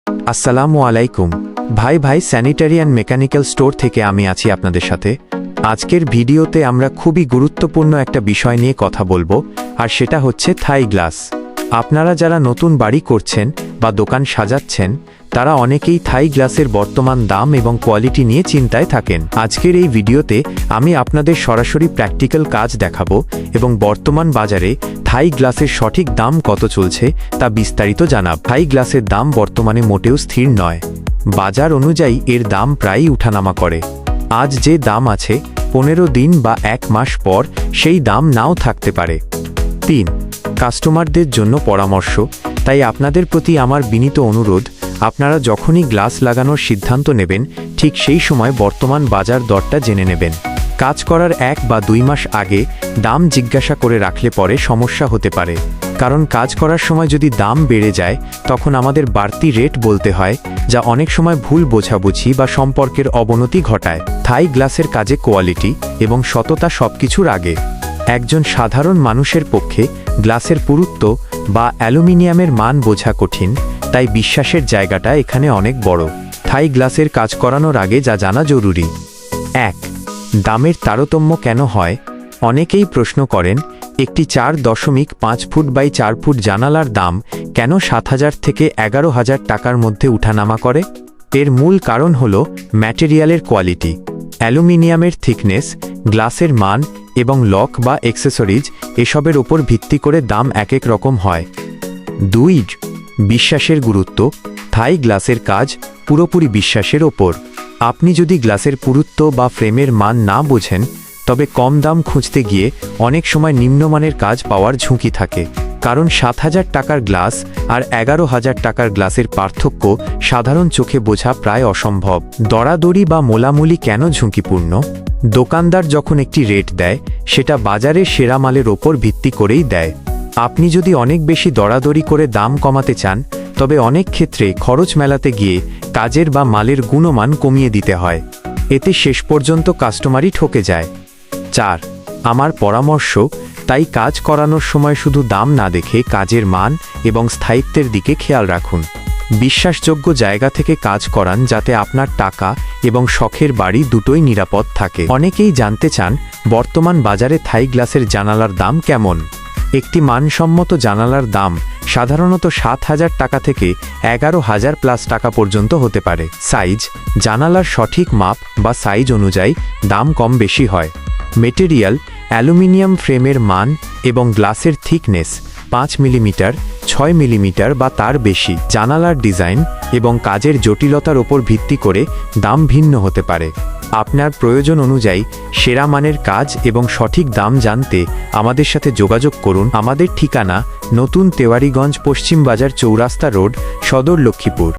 আসসালামু আলাইকুম ভাই স্যানিটারি অ্যান্ড মেকানিক্যাল স্টোর থেকে আমি আছি আপনাদের সাথে। আজকের ভিডিওতে আমরা খুবই গুরুত্বপূর্ণ একটা বিষয় নিয়ে কথা বলবো, আর সেটা হচ্ছে থাই গ্লাস। আপনারা যারা নতুন বাড়ি করছেন বা দোকান সাজাচ্ছেন, তারা অনেকেই থাই গ্লাসের বর্তমান দাম এবং কোয়ালিটি নিয়ে চিন্তায় থাকেন। আজকের এই ভিডিওতে আমি আপনাদের সরাসরি প্র্যাকটিক্যাল কাজ দেখাবো এবং বর্তমান বাজারে থাই গ্লাসের সঠিক দাম কত চলছে তা বিস্তারিত জানাব। থাই গ্লাসের দাম বর্তমানে মোটেও স্থির নয়, বাজার অনুযায়ী এর দাম প্রায়ই উঠানামা করে। আজ যে দাম আছে 15 দিন বা 1 মাস পর সেই দাম নাও থাকতে পারে। 3. কাস্টমারদের জন্য পরামর্শ। তাই আপনাদের প্রতি আমার বিনীত অনুরোধ, আপনারা যখনই গ্লাস লাগানোর সিদ্ধান্ত নেবেন, ঠিক সেই সময় বর্তমান বাজার দরটা জেনে নেবেন। কাজ করার 1 বা 2 মাস আগে দাম জিজ্ঞাসা করে রাখলে পরে সমস্যা হতে পারে, কারণ কাজ করার সময় যদি দাম বেড়ে যায় তখন আমাদের বাড়তি রেট বলতে হয়, যা অনেক সময় ভুল বোঝাবুঝি বা সম্পর্কের অবনতি ঘটায়। থাই গ্লাসের কাজে কোয়ালিটি এবং সততা সবকিছুর আগে। একজন সাধারণ মানুষের পক্ষে গ্লাসের পুরুত্ব বা অ্যালুমিনিয়ামের মান বোঝা কঠিন, তাই বিশ্বাসের জায়গাটা এখানে অনেক বড়। থাই গ্লাসের কাজ করানোর আগে যা জানা জরুরি। 1. দামের তারতম্য কেন হয়? অনেকেই প্রশ্ন করেন, একটি 4.5 ফুট বাই 4 ফুট জানালার দাম কেন 7,000 থেকে 11,000 টাকার মধ্যে উঠানামা করে? এর মূল কারণ হল ম্যাটেরিয়ালের কোয়ালিটি, অ্যালুমিনিয়ামের থিকনেস, গ্লাসের মান এবং লক বা অ্যাক্সেসরিজ, এসবের ওপর ভিত্তি করে দাম এক এক রকম হয়। 2. বিশ্বাসের গুরুত্ব। থাই গ্লাসের কাজ পুরোপুরি বিশ্বাসের ওপর। আপনি যদি গ্লাসের পুরুত্ব বা ফ্রেমের মান না বোঝেন, তবে কম দাম খুঁজতে গিয়ে অনেক সময় নিম্নমানের কাজ পাওয়ার ঝুঁকি থাকে, কারণ 7,000 টাকার গ্লাস আর 11,000 টাকার গ্লাসের পার্থক্য সাধারণ চোখে বোঝা প্রায় অসম্ভব। দরাদরি বা মোলামুলি কেন ঝুঁকিপূর্ণ? দোকানদার যখন একটি রেট দেয়, সেটা বাজারে সেরা মালের ওপর ভিত্তি করেই দেয়। আপনি যদি অনেক বেশি দরাদরি করে দাম কমাতে চান, তবে অনেক ক্ষেত্রে খরচ মেলাতে গিয়ে কাজের বা মালের গুণমান কমিয়ে দিতে হয়। এতে শেষ পর্যন্ত কাস্টমারই ঠকে যায়। 4. আমার পরামর্শ, তাই কাজ করানোর সময় শুধু দাম না দেখে কাজের মান এবং স্থায়িত্বের দিকে খেয়াল রাখুন। বিশ্বাসযোগ্য জায়গা থেকে কাজ করান, যাতে আপনার টাকা এবং শখের বাড়ি দুটোই নিরাপদ থাকে। অনেকেই জানতে চান, বর্তমান বাজারে থাই গ্লাসের জানালার দাম কেমন? একটি মানসম্মত জানালার দাম সাধারণত 7,000 টাকা থেকে 11,000 প্লাস টাকা পর্যন্ত হতে পারে। সাইজ। জানালার সঠিক মাপ বা সাইজ অনুযায়ী দাম কম বেশি হয়। মেটেরিয়াল। অ্যালুমিনিয়াম ফ্রেমের মান এবং গ্লাসের থিকনেস 5 মিলিমিটার, 6 মিলিমিটার বা তার বেশি। জানালার ডিজাইন এবং কাজের জটিলতার ওপর ভিত্তি করে দাম ভিন্ন হতে পারে। আপনার প্রয়োজন অনুযায়ী সেরা মানের কাজ এবং সঠিক দাম জানতে আমাদের সাথে যোগাযোগ করুন। আমাদের ঠিকানা নতুন তেওয়ারিগঞ্জ, পশ্চিম বাজার, চৌরাস্তা রোড, সদর, লক্ষ্মীপুর।